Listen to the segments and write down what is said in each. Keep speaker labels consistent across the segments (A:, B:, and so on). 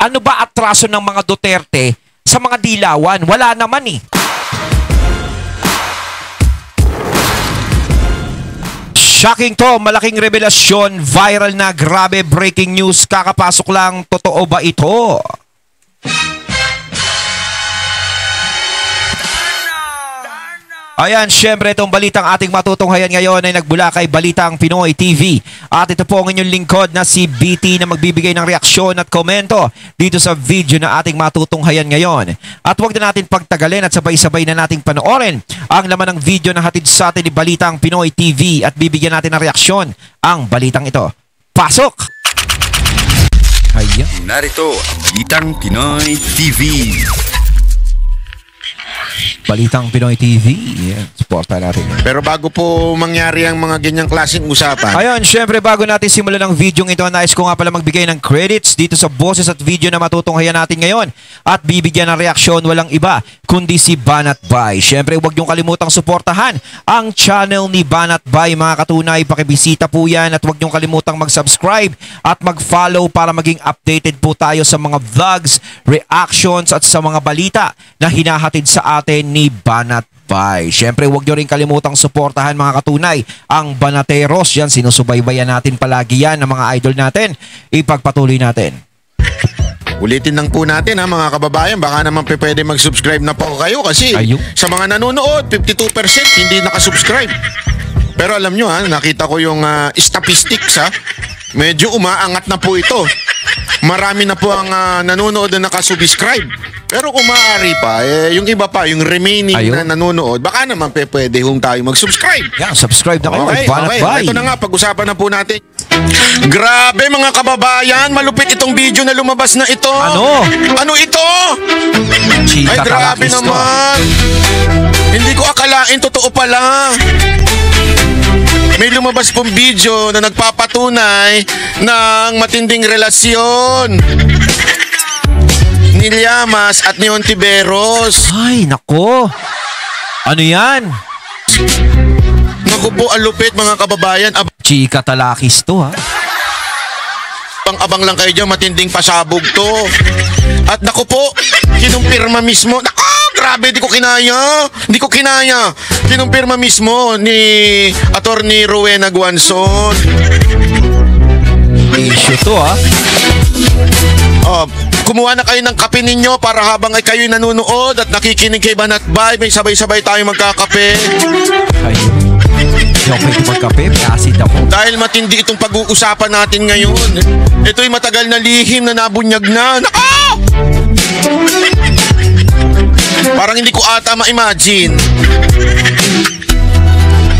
A: Ano ba atraso ng mga Duterte sa mga dilawan? Wala naman eh. Shocking to, malaking revelasyon, viral na, grabe, breaking news, kakapasok lang, totoo ba ito? Ayan, syempre itong balitang ating matutunghayan ngayon ay nagbula kay Balitang Pinoy TV. At ito po ang inyong lingkod na si BT na magbibigay ng reaksyon at komento dito sa video na ating matutunghayan ngayon. At huwag na natin pagtagalin at sabay-sabay na nating panoorin ang laman ng video na hatid sa atin ni Balitang Pinoy TV at bibigyan natin ng reaksyon ang balitang ito. Pasok! Ayan.
B: Narito ang Balitang Pinoy TV.
A: Balitang Pinoy TV. Yeah, supportan natin.
C: Pero bago po mangyari ang mga ganyang klaseng usapan.
A: Ayun, syempre bago natin simulan ang video ito, nais ko nga pala magbigay ng credits dito sa boses at video na matutunghayan natin ngayon. At bibigyan ng reaksyon walang iba kundi si Banat Bay. Syempre huwag niyong kalimutang suportahan ang channel ni Banat Bay mga katunay. Pakibisita po yan at huwag niyong kalimutang mag-subscribe at mag-follow para maging updated po tayo sa mga vlogs, reactions at sa mga balita na hinahatid sa atin ni Banat Bay. Siyempre, huwag nyo rin kalimutang suportahan mga katunay ang Banateros. Yan, sinusubaybayan natin palagi yan ng mga idol natin. Ipagpatuloy natin.
C: Ulitin lang po natin ha mga kababayan, baka naman pwede mag-subscribe na po kayo kasi sa mga nanonood, 52% hindi nakasubscribe. Pero alam nyo ha, nakita ko yung statistics ha, medyo umaangat na po ito. Marami na po ang nanonood na nakasubscribe. Pero kung maaari pa, yung iba pa, yung remaining na nanonood, baka naman pwede hong tayo mag-subscribe.
A: Yeah, subscribe na kayo.
C: Okay. Ito na nga, pag-usapan na po natin. Grabe mga kababayan, malupit itong video na lumabas na ito.
A: Ano?
C: Ano ito?
A: Chika,
C: ay, grabe naman. Hindi ko akalain, totoo pala. May lumabas pong video na nagpapatunay ng matinding relasyon ni Llamas at ni Ontiveros.
A: Ay, nako. Ano yan?
C: Naku po, alupit mga kababayan.
A: Chika talakis to ha.
C: Abang-abang lang kayo dyan, matinding pasabog to. At naku po, kinumpirma mismo. Naku, grabe, di ko kinaya. Di ko kinaya. Kinumpirma mismo ni Attorney Rowena Guanzon.
A: Issue to ha.
C: Kumuha na kayo ng kape ninyo para habang ay kayo'y nanonood at nakikinig kay Banat Bay, may sabay-sabay tayo magkakape.
A: Ay, hindi ako pwede magkape, may acid ako.
C: Dahil matindi itong pag-uusapan natin ngayon. Ito'y matagal na lihim na nabunyag na. Nako! Parang hindi ko ata ma-imagine.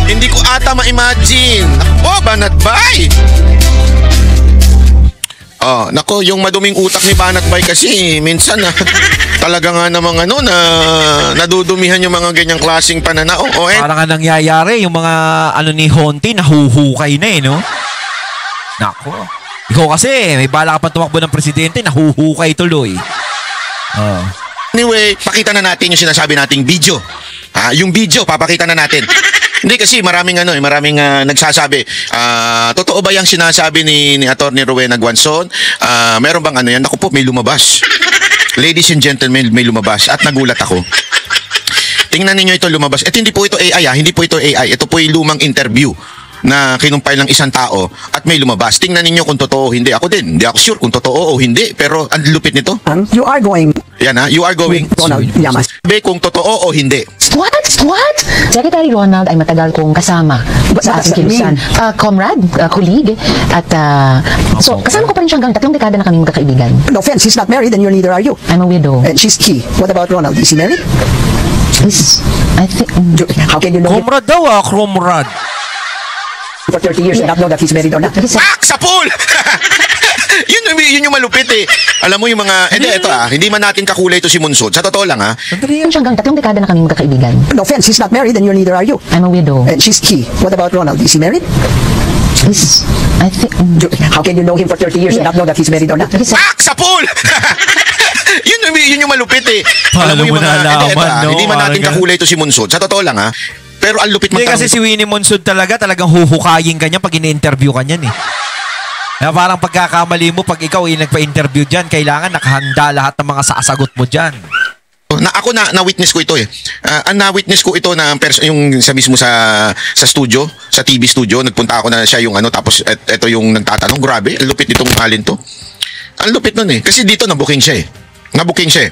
C: Hindi ko ata ma-imagine. Ako, Banat Bay! Nako, yung maduming utak ni Banat Bay kasi minsan talaga nga namang na nadudumihan yung mga ganyang klaseng pananao.
A: Parang nga nangyayari yung mga ni Honti nahuhukay na no? Nako. Ikaw kasi, may bala ka pa tumakbo ng presidente, nahuhukay tuloy.
C: Anyway, pakita na natin yung sinasabi nating video. Yung video, papakita na natin. Hindi kasi maraming nagsasabi. Totoo ba yung sinasabi ni Attorney Rowena Guanzon? Meron bang yan? Naku po, may lumabas. Ladies and gentlemen, may lumabas at nagulat ako. Tingnan ninyo ito lumabas. Hindi po ito AI Hindi po ito AI. Ito po yung lumang interview na kinumpay ng isang tao at may lumabas. Tingnan ninyo kung totoo o hindi. Ako din, hindi ako sure kung totoo o hindi. Pero ang lupit nito.
D: You are going.
C: Yan you are going.
D: Ronald Llamas.
C: Be kung totoo o hindi.
E: What? Secretary Ronald ay matagal kong kasama sa ating kilusan. Comrade, colleague, at so kasama ko pa rin siya hanggang 3 dekada na kaming magkakaibigan.
D: No offense, he's not married and neither are you.
E: I'm a widow.
D: And she's he. What about Ronald? Is he married?
E: I think...
D: How can you know
A: Comrade daw comrade.
D: for 30 years and not know that he's married or not?
C: Sa pool! yun yung malupit eh. Alam mo yung mga... hindi man natin kakulay ito si Munsod. Sa totoo lang
E: siya hanggang 3 dekada na kaming magkakaibigan.
D: No offense, he's not married and neither are you.
E: I'm a widow.
D: And she's he. What about Ronald? Is he married?
E: I think...
D: How can you know him for 30 years and not know that he's married or not?
C: Sa pool! yun yung malupit eh.
A: Paano
C: Alam mo yung
A: mo nalaman,
C: hindi man natin kakulay ito si Munsod. Sa totoo lang pero ang lupit
A: Hindi kasi si Winnie Monsud talagang huhukayin ka niya pag ini-interview ka niyan eh. Na parang pagkakamali mo, pag ikaw ay nagpa-interview dyan, kailangan nakahanda lahat ng mga sasagot mo dyan.
C: Ako na-witness ko ito eh. Na-witness ko ito na yung sa mismo sa studio, sa TV studio, nagpunta ako na siya yung tapos ito yung nagtatanong, grabe, ang lupit nitong alin to. Ang lupit nun eh. Kasi dito nabuking siya eh. Nabuking siya eh.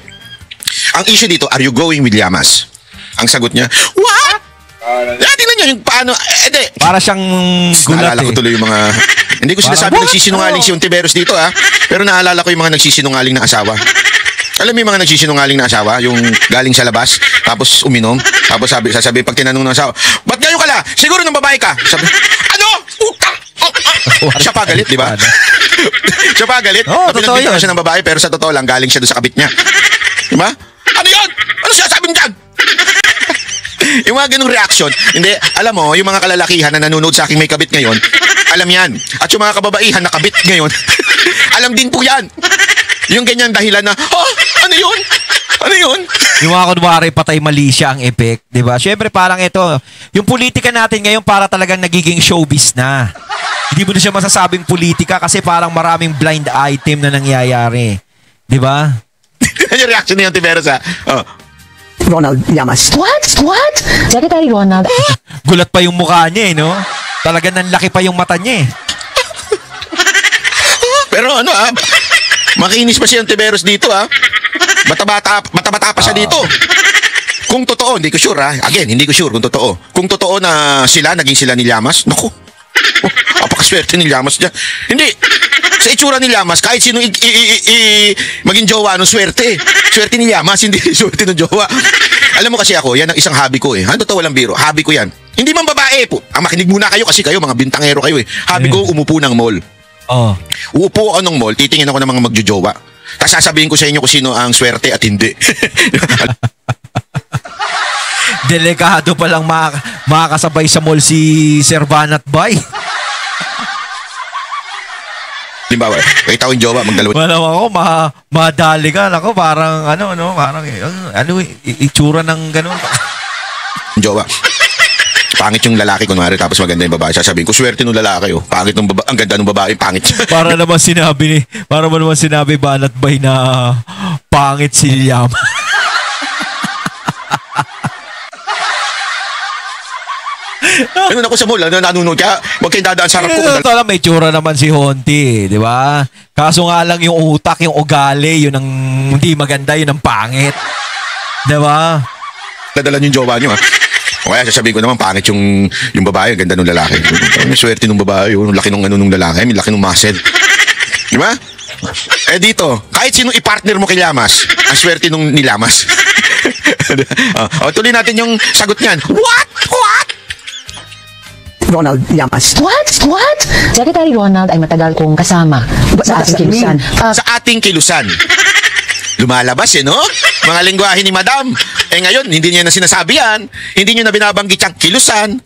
C: Ang issue dito, are you going with Llamas? Ang sagot niya, what? Tingnan niyo yung paano,
A: Para siyang gulat
C: naalala ko tuloy yung mga, hindi ko sinasabi nagsisinungaling si Ontiveros dito pero naalala ko yung mga nagsisinungaling na asawa. Alam mo yung mga nagsisinungaling na asawa, yung galing sa labas, tapos uminom, tapos sasabi pag tinanong ng asawa, ba't ngayon ka la? Siguro ng babae ka. Sabi, ano? Utang! Siya pa galit, di ba? Siya pa galit.
A: Totoo yun.
C: Siya ng babae, pero sa totoo lang, galing siya doon sa kabit niya. Di ba? Ano yun? Ano siya sabi dyan? Yung mga ganung reaction, hindi, alam mo, yung mga kalalakihan na nanonood sa aking may kabit ngayon, alam yan. At yung mga kababaihan na kabit ngayon, alam din po yan. Yung ganyan dahilan na, ano yun? Ano yun?
A: Yung mga kunwari patay mali siya ang effect, di ba? Siyempre parang ito, yung politika natin ngayon para talagang nagiging showbiz na. Hindi mo na siya masasabing politika kasi parang maraming blind item na nangyayari. Di ba?
C: Yung reaction niya, Tiberos
D: Ronald Llamas.
E: What? What? Secretary Ronald.
A: Gulat pa yung mukha niya no? Talagang nanlaki pa yung mata niya
C: Pero makinis pa si Ontiveros dito Bata-bata pa siya dito. Kung totoo, hindi ko sure Again, hindi ko sure kung totoo. Kung totoo na naging sila ni Llamas, naku. Apakaswerte ni Llamas dyan. Hindi. Sa itsura ni Llamas, kahit sino maging jowa, swerte. Swerte ni Llamas, hindi swerte ng jowa. Alam mo kasi ako, yan ang isang hobby ko Totoo walang biro. Hobby ko yan. Hindi man babae po. Makinig muna kayo kasi kayo, mga bintangero kayo Hobby ko, umupo ng mall. Uupo ako ng mall, titingin ako ng mga magjojowa. Tapos sasabihin ko sa inyo kung sino ang swerte at hindi.
A: Delikado palang makakasabay sa mall si Sir Banat Bay.
C: Limbawa, kita ko yung jowa, magdalawa.
A: Malam ako, madali ka. Ako, parang, parang, itsura ng gano'n.
C: Jowa. Pangit yung lalaki kunwari tapos maganda yung babae. Sasabihin ko, swerte ng lalaki Pangit ng babae, ang ganda ng babae, pangit.
A: Para naman sinabi Banat Bay na pangit si Llamas.
C: Ano ako sa mall, nanunod ka? Huwag kayong dadaan sa harap ko.
A: Totoo lang, may tsura naman si Honti, di ba? Kaso nga lang yung utak, yung ugali, yun ang hindi maganda, yun ang pangit. Di ba?
C: Dadalan yung jowa nyo O kaya sasabihin ko naman, pangit yung babae, ang ganda ng lalaki. May swerte ng babae, yung laki ng ng lalaki, may laki ng muscle. Di ba? Dito, kahit sino i-partner mo kay Llamas, ang swerte ni Llamas. Tuloy natin yung sagot niyan. What?
D: Ronald Llamas.
E: What? What? Secretary Ronald ay matagal kong kasama sa ating kilusan.
C: Sa ating kilusan. Lumalabas no? Mga lengguwahe ni Madam. Ngayon, hindi niya na sinasabi yan. Hindi niya na binabanggit yung kilusan.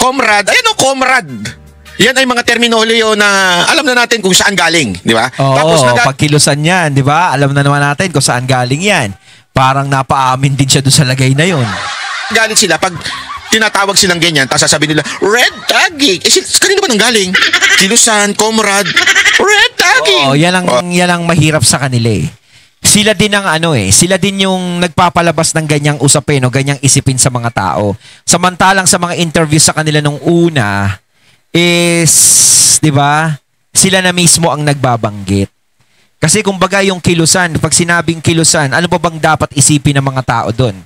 C: Comrade. Comrade. Yan ay mga terminoloyo na alam na natin kung saan galing. Di ba?
A: Tapos pag kilusan yan, di ba? Alam na naman natin kung saan galing yan. Parang napaamin din siya doon sa lagay na yon.
C: Galing sila pag tinatawag silang ganyan, tapos sasabihin nila, red tagging. Kanino ba nang galing? Kilusan, comrade, red tagging.
A: Yan ang mahirap sa kanila Sila din ang sila din yung nagpapalabas ng ganyang usapin o ganyang isipin sa mga tao. Samantalang sa mga interview sa kanila nung una is, di ba, sila na mismo ang nagbabanggit. Kasi kumbaga yung kilusan, pag sinabing kilusan, ano pa bang dapat isipin ng mga tao doon?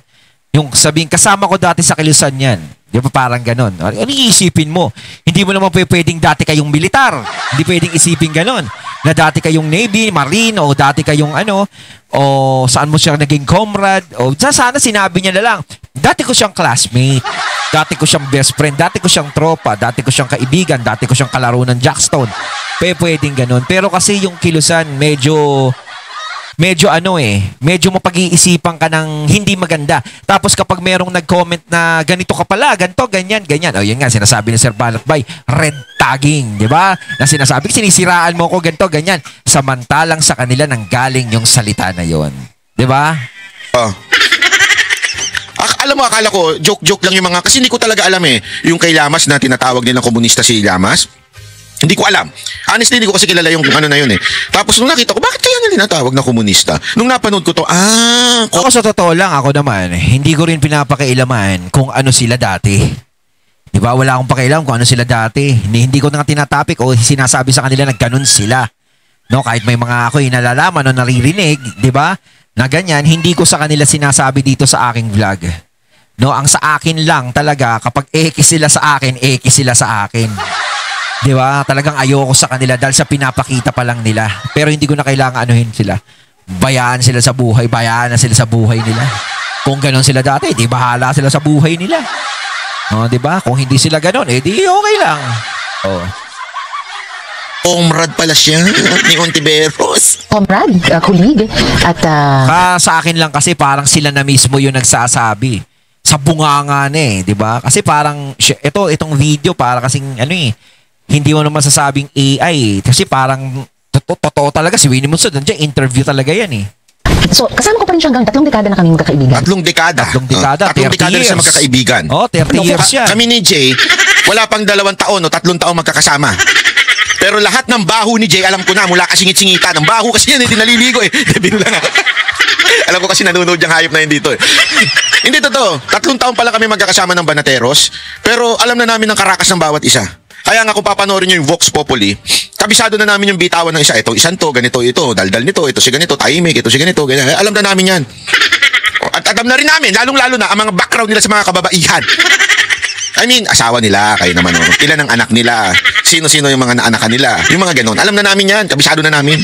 A: Yung sabihin, kasama ko dati sa kilusan yan. Di ba parang ganon? Ano iisipin mo? Hindi mo naman pwedeng dati kayong militar. Hindi pwedeng isipin ganon. Na dati kayong Navy, Marine, o dati kayong o saan mo siya naging comrade, o sana sinabi niya na lang, dati ko siyang classmate, dati ko siyang best friend, dati ko siyang tropa, dati ko siyang kaibigan, dati ko siyang kalaro ng Jackstone. Pwedeng ganon. Pero kasi yung kilusan, medyo medyo mapag-iisipan ka ng hindi maganda. Tapos kapag merong nag-comment na ganito ka pala, ganito, ganyan. O yun nga, sinasabi ni Sir Banat Bay, red tagging, di ba? Na sinasabi, sinisiraan mo ko, ganito, ganyan. Samantalang sa kanila nanggaling yung salita na yon. Di ba?
C: Alam mo, akala ko, joke-joke lang yung mga, kasi hindi ko talaga alam yung kay Llamas na tinatawag nilang komunista si Llamas. Hindi ko alam. Honestly, hindi ko kasi kilala yung ano na yun eh. Tapos nung nakita ko, bakit kaya nga tinatawag na komunista? Nung napanood ko to,
A: Ako sa totoo lang, ako naman, hindi ko rin pinapakailaman kung ano sila dati. Di ba? Wala akong pakialam kung ano sila dati. Hindi ko na tinatapik o sinasabi sa kanila na ganun sila. No, kahit may mga ako nalalaman o naririnig, di ba? Na ganyan, hindi ko sa kanila sinasabi dito sa aking vlog. No, ang sa akin lang talaga, kapag eki sila sa akin, eki sila sa akin. Di ba? Talagang ayoko sa kanila dahil sa pinapakita pa lang nila. Pero hindi ko na kailangan anuhin sila. Bayaan sila sa buhay, bayaan na sila sa buhay nila. Kung ganon sila dati, di bahala sila sa buhay nila. O, di ba? Kung hindi sila ganon, di okay lang. Oh.
C: comrade pala siya ni Ontiveros.
E: Comrade, kulig, at
A: Sa akin lang kasi parang sila na mismo yung nagsasabi. Sa bunganga na di ba? Kasi parang, itong video, para kasing, hindi mo naman sasabing AI Kasi parang, totoo talaga, si Winnie Monson, nandiyan, interview talaga yan
E: so, kasama ko pa rin siya hanggang 3 dekada na kaming magkakaibigan.
C: 3 dekada.
A: 3 dekada,
C: 3 dekada na siya magkakaibigan.
A: 30 years yan.
C: Kami ni Jay, wala pang 2 taon o 3 taon magkakasama. Pero lahat ng baho ni Jay, alam ko na, mula kasingit-singitan. Ang baho kasi yan, hindi naliligo Binulang ako. Alam ko kasi nanonood yung hayop na yun dito Hindi totoo. 3 taon pala kami magkakasama ng Banateros. Pero alam na namin ang karakas ng bawat isa. Kaya nga kung papanoorin nyo yung Vox Populi, kabisado na namin yung bitawan ng isa. Ito, isang to, ganito, ito, daldal nito, ito si ganito, tahimik, ito si ganito, ganyan. Alam na namin yan. At alam na rin namin, lalong-lalo na, ang mga background nila sa mga kababaihan. I mean, asawa nila, kayo naman, ilan ang anak nila, sino-sino yung mga naanakan nila, yung mga ganon. Alam na namin yan, kabisado na namin.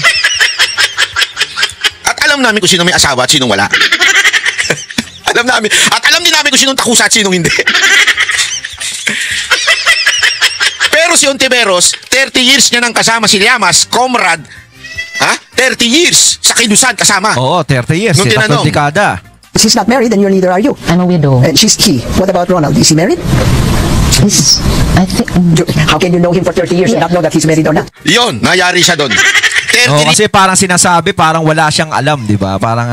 C: At alam namin kung sino may asawa at sinong wala. Alam namin. At alam din namin kung sinong takusa at sinong hindi. Pero si Ontiveros, 30 years niya nang kasama si Llamas, comrade. 30 years sa Kilusan kasama.
A: Oo, 30 years.
C: Nung tinanong,
A: dekada.
D: She's not married and you're neither are you.
E: I'm a widow.
D: And she's he. What about Ronald? Is he married?
E: I think...
D: How can you know him for 30 years and not know that he's married or not?
C: Yun, nayari siya doon. 30
A: Kasi parang sinasabi, parang wala siyang alam, di ba? Parang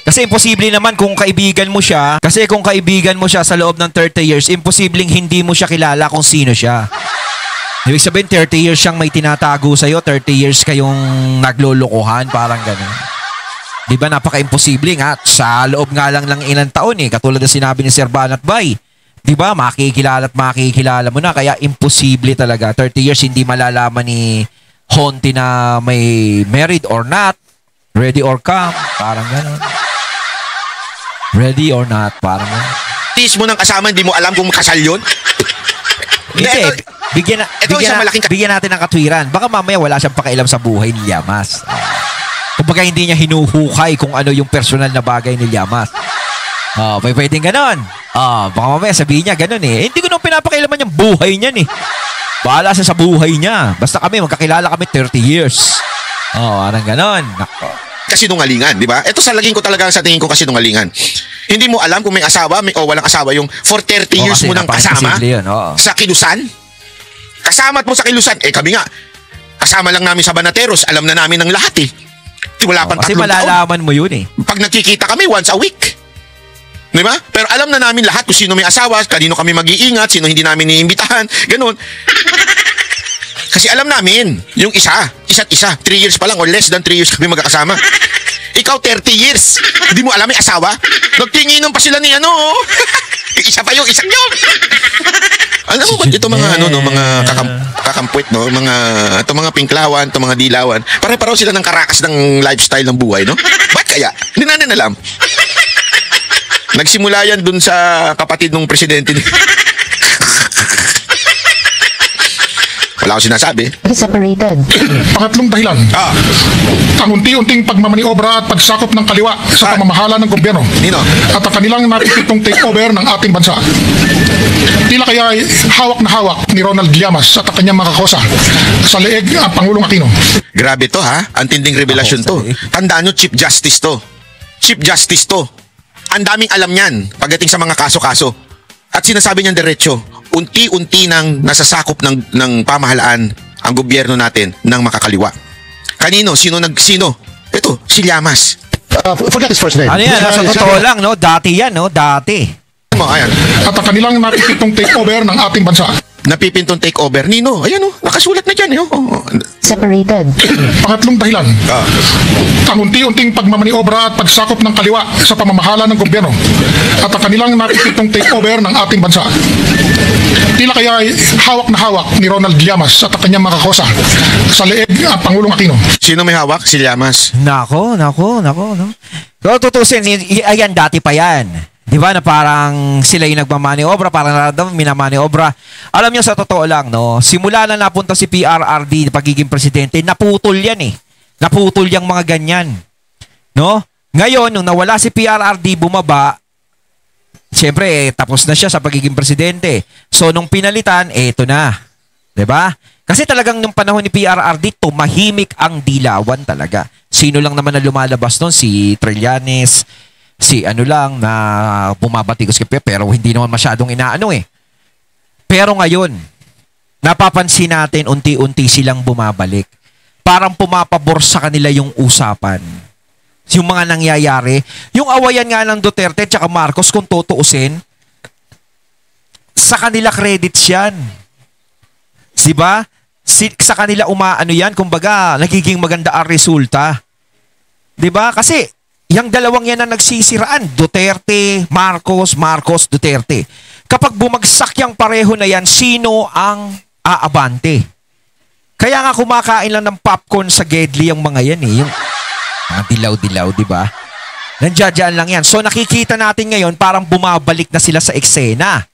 A: Kasi imposible naman kung kaibigan mo siya. Kasi kung kaibigan mo siya sa loob ng 30 years, imposibleng hindi mo siya kilala kung sino siya. Ibig sabihin, 30 years siyang may tinatago sa'yo, 30 years kayong naglolokohan, parang gano'n. Di ba, napaka-imposible nga. Sa loob nga lang ng ilang taon katulad na sinabi ni Sir Banat Bay. Di ba, makikilala at makikilala mo na. Kaya imposible talaga. 30 years hindi malalaman ni Honti na may married or not, ready or come, parang gano'n. Ready or not, parang gano'n.
C: Tis mo ng kasama, hindi mo alam kung kasal yun?
A: Hindi, bigyan natin ng katwiran. Baka mamaya wala siyang pakialam sa buhay ni Llamas. Kumbaga hindi niya hinuhukay kung ano yung personal na bagay ni Llamas. Pwedeng ganon. Baka mamaya sabihin niya ganon Hindi ko nung pinapakailaman yung buhay niyan Bahala siya sa buhay niya. Basta kami, magkakilala kami 30 years. Parang ganon.
C: Kasinungalingan, di ba? Ito sa laging ko talaga sa tingin ko kasinungalingan. Hindi mo alam kung may asawa o walang asawa yung for 30 years mo nang kasama sa Kilusan. Kasama't mo sa Kilusan. Kami nga, kasama lang namin sa Banateros, alam na namin ng lahat Wala pang 3 taon.
A: Kasi malalaman mo yun
C: Pag nagkikita kami once a week. Di ba? Pero alam na namin lahat kung sino may asawa, kanino kami mag-iingat, sino hindi namin iimbitahan, ganun. Kasi alam namin, yung isa't isa, 3 years pa lang or less than 3 years kami magkakasama. Ikaw 30 years, hindi mo alam may asawa? Nagtinginom pa sila ni isa pa yung isang yun. Alam mo ba ito mga mga kakampwet mga pinklawan, mga dilawan, pare-pareho sila ng karakas ng lifestyle ng buhay, no? Ba't kaya? Hindi natin alam. Nagsimula yan dun sa kapatid ng presidente. Wala akong sinasabi.
E: Separated.
F: Pangatlong dahilan. Ang unti-unting pagmamaniobra at pagsakop ng kaliwa sa pamamahala ng gobyerno.
C: Nino?
F: At ang kanilang napipitong takeover ng ating bansa. Tila kaya ay hawak na hawak ni Ronald Llamas at ang kanyang mga kakosa sa leeg ang Pangulong Aquino.
C: Grabe to Ang tinding revelasyon to. Tandaan nyo, Chief Justice to. Chief Justice to. Ang daming alam niyan pagdating sa mga kaso-kaso. At sinasabi niyang diretso, unti-unti nang nasasakop ng pamahalaan ang gobyerno natin ng makakaliwa. Kanino? Sino? Ito, si Llamas.
F: Forget his first name.
A: Ano yan? Sa totoo lang, Dati yan, Dati.
C: Ayan.
F: At ang kanilang napipitong takeover ng ating bansa.
C: napipintong takeover. Nino, ayan nakasulat na dyan.
E: Separated.
F: Pangatlong dahilan, ang unti-unting pagmamaniobra at pagsakop ng kaliwa sa pamamahala ng gobyerno at ang kanilang napipintong takeover ng ating bansa. Tila kaya hawak na hawak ni Ronald Llamas at ang kanyang mga kakosa sa leeg ang Pangulong Aquino.
C: Sino may hawak? Si Llamas.
A: Nako. No? So, tutusin, ayan, dati pa yan. Di ba, na parang sila yung nagmamaniobra, parang naramdaman, minamaniobra. Alam niyo, sa totoo lang, no, simula na napunta si PRRD, pagiging presidente, naputol yan eh. Naputol yung mga ganyan. No? Ngayon, nung nawala si PRRD, bumaba, siyempre, tapos na siya sa pagiging presidente. So, nung pinalitan, eto na. Di ba? Kasi talagang nung panahon ni PRRD, tumahimik ang dilawan talaga. Sino lang naman na lumalabas nun? Si Trillanes, si ano lang na bumabatikos kay pero hindi naman masyadong inaano eh. Pero ngayon, napapansin natin unti-unti silang bumabalik. Parang pumapabor sa kanila yung usapan. Yung mga nangyayari. Yung awayan nga ng Duterte at Marcos kung tutuusin, sa kanila credits yan. Diba? Sa kanila umaano yan, kumbaga nagiging maganda ang resulta. Diba? Kasi yung dalawang yan na nagsisiraan, Duterte, Marcos, Duterte. Kapag bumagsak yung pareho na yan, sino ang aabante? Kaya nga kumakain lang ng popcorn sa Gedli yung mga yan eh. Yung dilaw-dilaw, di ba? Nandiyan lang yan. So nakikita natin ngayon parang bumabalik na sila sa eksena.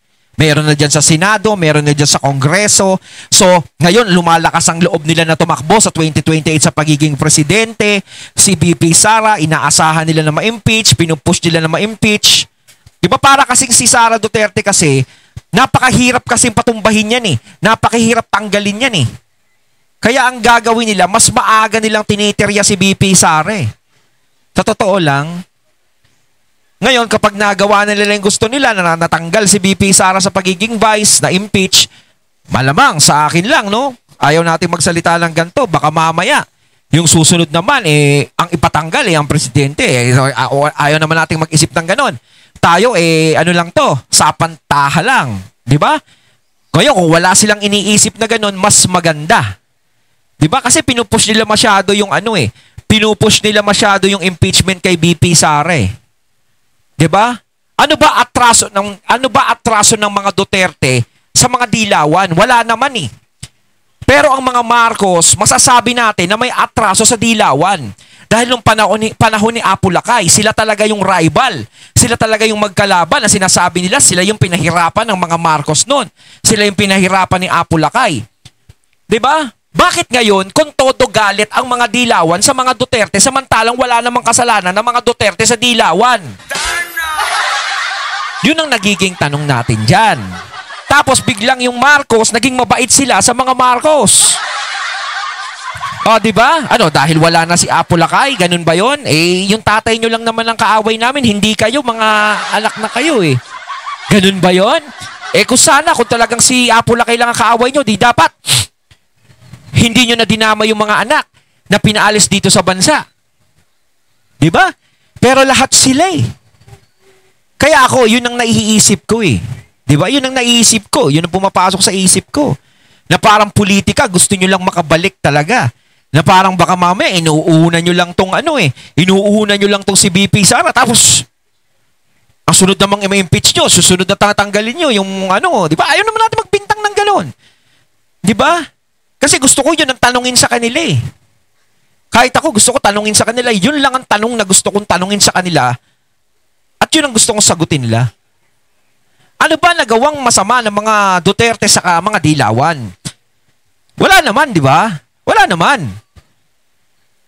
A: Meron na dyan sa Senado, meron na dyan sa Kongreso. So, ngayon, lumalakas ang loob nila na tumakbo sa 2028 sa pagiging presidente. Si BP Sara, inaasahan nila na ma-impeach, pinupush nila na ma-impeach. Di ba para kasing si Sara Duterte kasi, napakahirap kasing patumbahin yan eh. Napakahirap tanggalin yan eh. Kaya ang gagawin nila, mas maaga nilang tinitirya si BP Sara eh. Sa totoo lang, ngayon, kapag nagawa na nila yung gusto nila na natanggal si BP Sara sa pagiging vice, na impeach, malamang sa akin lang, no? Ayaw natin magsalita ng ganito. Baka mamaya, yung susunod naman, ang ipatanggal, ang presidente. Ayaw naman natin mag-isip ng ganon. Tayo, ano lang to, sapantaha lang. Di ba? Ngayon, kung wala silang iniisip na ganon, mas maganda. Di ba? Kasi pinupush nila masyado yung pinupush nila masyado yung impeachment kay BP Sara eh. 'Di ba? Ano ba atraso ng mga Duterte sa mga dilawan? Wala naman eh. Pero ang mga Marcos, masasabi natin na may atraso sa dilawan. Dahil nung panahon ni Apo Lakay, sila talaga yung rival. Sila talaga yung magkalaban na sinasabi nila, sila yung pinahirapan ng mga Marcos noon. Sila yung pinahirapan ni Apo Lakay. 'Di ba? Bakit ngayon, kung todo galit ang mga dilawan sa mga Duterte, samantalang wala namang kasalanan ng mga Duterte sa dilawan? Yun ang nagiging tanong natin dyan. Tapos biglang yung Marcos, naging mabait sila sa mga Marcos. O, di ba? Ano, dahil wala na si Apo Lakay, ganun ba yun? Yung tatay nyo lang naman ang kaaway namin, hindi kayo, mga anak na kayo eh. Ganun ba yun? Kung sana, kung talagang si Apo Lakay lang ang kaaway nyo, di dapat hindi nyo na dinama yung mga anak na pinaalis dito sa bansa. Di ba? Pero lahat sila eh. Kaya ako, yun ang naiisip ko eh. Di ba? Yun ang naiisip ko. Yun ang pumapasok sa isip ko. Na parang politika, gusto nyo lang makabalik talaga. Na parang baka mamaya, inuuna nyo lang tong inuuna nyo lang tong si BP Sara. Tapos, ang sunod namang i-impeach nyo, susunod na tatanggalin nyo yung di ba? Ayaw naman natin magbintang ng ganon. Di ba? Kasi gusto ko yun ang tanungin sa kanila eh. Kahit ako gusto ko tanungin sa kanila, yun lang ang tanong na gusto kong tanungin sa kanila. At yun ang gusto kong sagutin nila. Ano ba nagawang masama ng mga Duterte sa mga dilawan? Wala naman, di ba? Wala naman.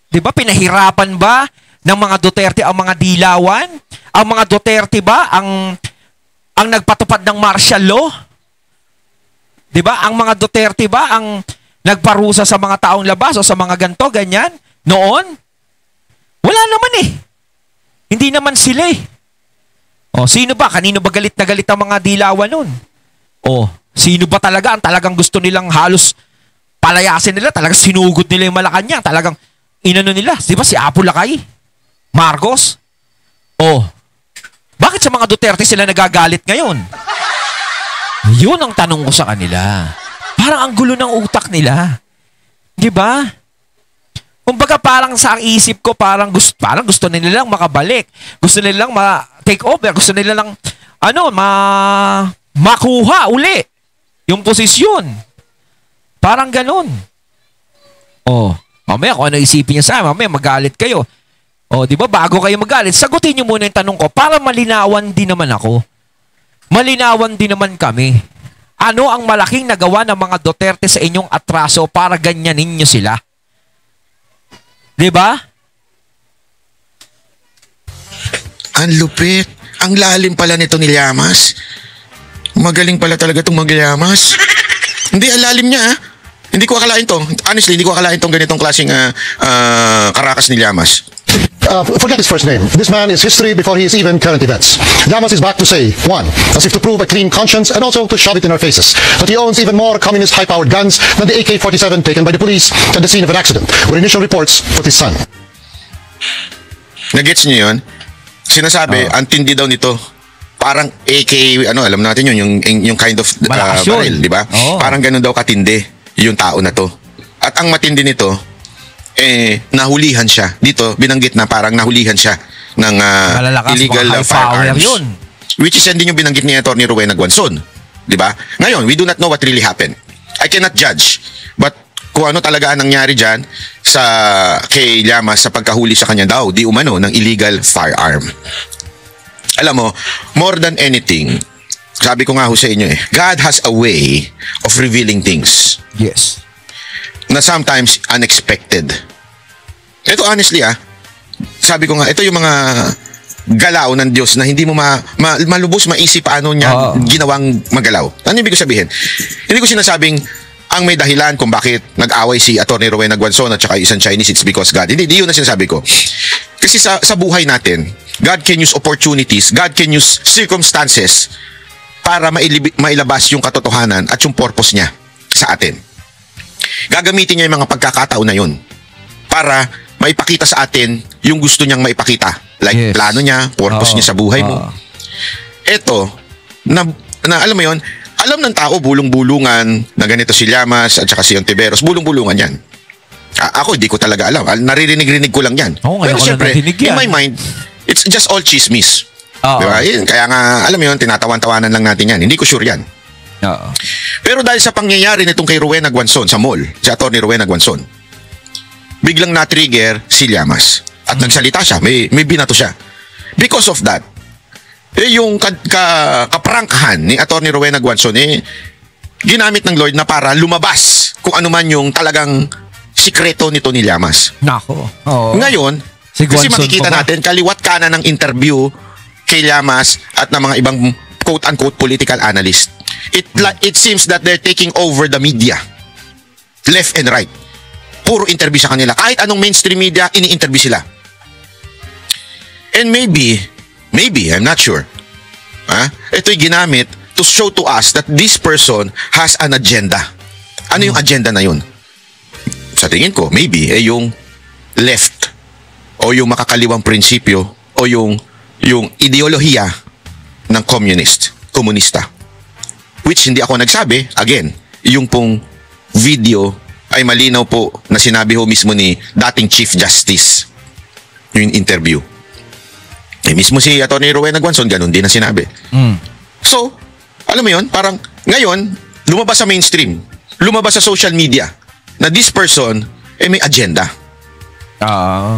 A: Di ba, pinahirapan ba ng mga Duterte ang mga dilawan? Ang mga Duterte ba ang nagpatupad ng martial law? Di ba? Ang mga Duterte ba ang nagparusa sa mga taong labas o sa mga ganto, ganyan? Noon? Wala naman eh. Hindi naman sila eh. O, sino ba? Kanino ba galit na galit ang mga dilawan nun? O, sino ba talaga ang talagang gusto nilang halos palayasin nila? Talagang sinugod nila yung Malacanang. Talagang inano nila. Di ba si Apo Lakay? Marcos? O, bakit sa mga Duterte sila nagagalit ngayon? Yun ang tanong ko sa kanila. Parang ang gulo ng utak nila. Di ba? Kumbaga parang sa isip ko, parang gusto nila lang makabalik. Gusto nila lang ma-take over. Gusto nila lang, makuha uli yung posisyon. Parang ganun. Mamaya kung ano isipin niya sa akin, mamaya magalit kayo. Di ba, bago kayo magalit, sagutin niyo muna yung tanong ko para malinawan din naman ako. Malinawan din naman kami. Ano ang malaking nagawa ng mga Duterte sa inyong atraso para ganyanin niyo sila? Diba?
C: Ang lupit. Ang lalim pala nito ni Llamas. Magaling pala talaga itong Llamas. Hindi, ang lalim niya. Hindi ko akalain to. Honestly, hindi ko akalain tong ganitong klaseng karakas ni Llamas.
G: Forget his first name. This man is history before he is even current events. Llamas is back to say, one, as if to prove a clean conscience and also to shove it in our faces, that he owns even more communist high-powered guns than the AK-47 taken by the police at the scene of an accident, where initial reports put his son.
C: Nagets niyo yun? Sinasabi, ang tindi daw nito. Parang AK, alam natin yun, yung kind of
A: Malakas yun.
C: baril, di ba? Parang ganun daw katindi yung tao na to. At ang matindi nito, nahulihan siya. Dito, binanggit na parang nahulihan siya ng illegal firearms. Yun. Which is hindi yung binanggit ni Atty. Rowena Guanzon. Di ba? Ngayon, we do not know what really happened. I cannot judge. But kung ano talaga ang nangyari dyan kay Llamas sa pagkahuli sa kanya daw, di umano, ng illegal firearm. Alam mo, more than anything, sabi ko nga ho sa inyo God has a way of revealing things.
A: Yes.
C: Na sometimes unexpected. Ito honestly sabi ko nga, ito yung mga galaw ng Diyos na hindi mo malubos maisip paano niya ginawang magalaw. Ano ibig ko sabihin? Hindi ko sinasabing ang may dahilan kung bakit nag-away si Atty. Rowena Guanzon at saka isang Chinese, it's because God. Hindi yun na sinasabi ko. Kasi sa buhay natin, God can use opportunities, God can use circumstances para mailabas yung katotohanan at yung purpose niya sa atin. Gagamitin niya yung mga pagkakataon na yun para maipakita sa atin yung gusto niyang maipakita. Like plano niya, purpose niya sa buhay mo. Ito, na alam mo yun, alam ng tao bulong-bulungan na ganito si Llamas at saka si Ontiveros, bulong-bulungan yan. Ako, hindi ko talaga alam. Naririnig-rinig ko lang yan. Pero siyempre, in my mind, it's just all chismis. Diba? Kaya nga, alam mo yun, tinatawan-tawanan lang natin yan. Hindi ko sure yan. Pero dahil sa pangyayari nitong kay Rowena Guanzon sa mall, si Atty. Rowena Guanzon, biglang na-trigger si Llamas. At nagsalita siya, may binato siya. Because of that, yung kaprangkahan ni Atty. Rowena Guanzon, ginamit ng Lord na para lumabas kung ano man yung talagang sikreto nito ni Llamas.
A: Nako.
C: Ngayon, kasi makikita natin, kaliwat kanan ng interview kay Llamas at ng mga ibang quote-unquote political analyst. It seems that they're taking over the media. Left and right. Puro interview sa kanila. Kahit anong mainstream media, ini-interview sila. And maybe, I'm not sure. Ito'y ginamit to show to us that this person has an agenda. Ano yung agenda na yun? Sa tingin ko, maybe, yung left o yung makakaliwang prinsipyo o yung ideolohiya ng komunista. Which hindi ako nagsabi, again, yung pong video ay malinaw po na sinabi ho mismo ni dating Chief Justice yung interview. Mismo si Atty. Rowena Guanzon, ganun din na sinabi. So, alam mo yun, parang ngayon, lumabas sa mainstream, lumabas sa social media na this person may agenda.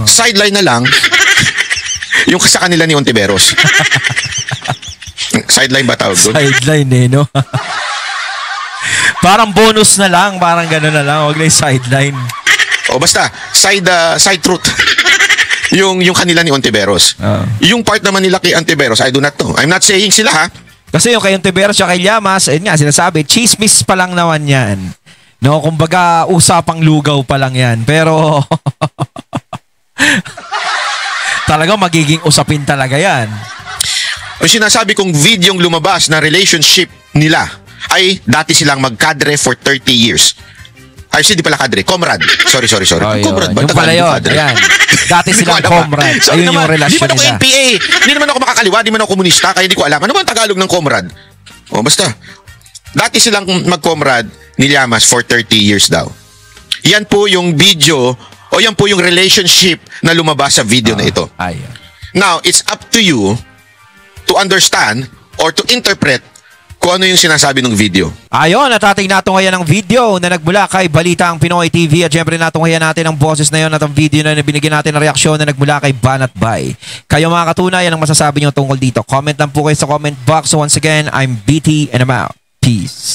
C: Sideline na lang yung sa kanila ni Ontiveros. Sideline ba tawag doon?
A: Sideline no? Parang bonus na lang, parang gano'n na lang, wag na yung sideline.
C: O basta, side truth. yung kanila ni Ontiveros. Yung part naman nila kay Ontiveros, I do not know. I'm not saying sila
A: Kasi yung kay Ontiveros at kay Llamas, ayun nga, sinasabi, chismis pa lang naman yan. No, kumbaga, usapang lugaw pa lang yan. Pero, talaga magiging usapin talaga yan.
C: Yung sinasabi kong videong lumabas na relationship nila ay dati silang magkadre for 30 years. Ay, hindi pala kadre, comrade. Sorry. Comrade ba?
A: Yung pala yun, ayan. Dati silang comrade. Ayun yung relasyon nila.
C: Di man ako NPA, hindi naman ako makakaliwa, di man ako komunista, kaya hindi ko alam. Ano ba ang Tagalog ng comrade? O, basta. Dati silang mag-comrade, ni Llamas for 30 years daw. Yan po yung video o yan po yung relationship na lumabas sa video na ito. Now, it's up to you to understand or to interpret kung ano yung sinasabi ng video.
A: Ayon, at ating natunghayan ng video na nagmula kay Balitang Pinoy TV at syempre natunghayan natin ang boses na yon at ang video na binigyan natin ng reaksyon na nagmula kay Banat Bay. Kayo mga katunayan ang masasabi nyo tungkol dito. Comment lang po kayo sa comment box. So once again, I'm BT and I'm out. Peace.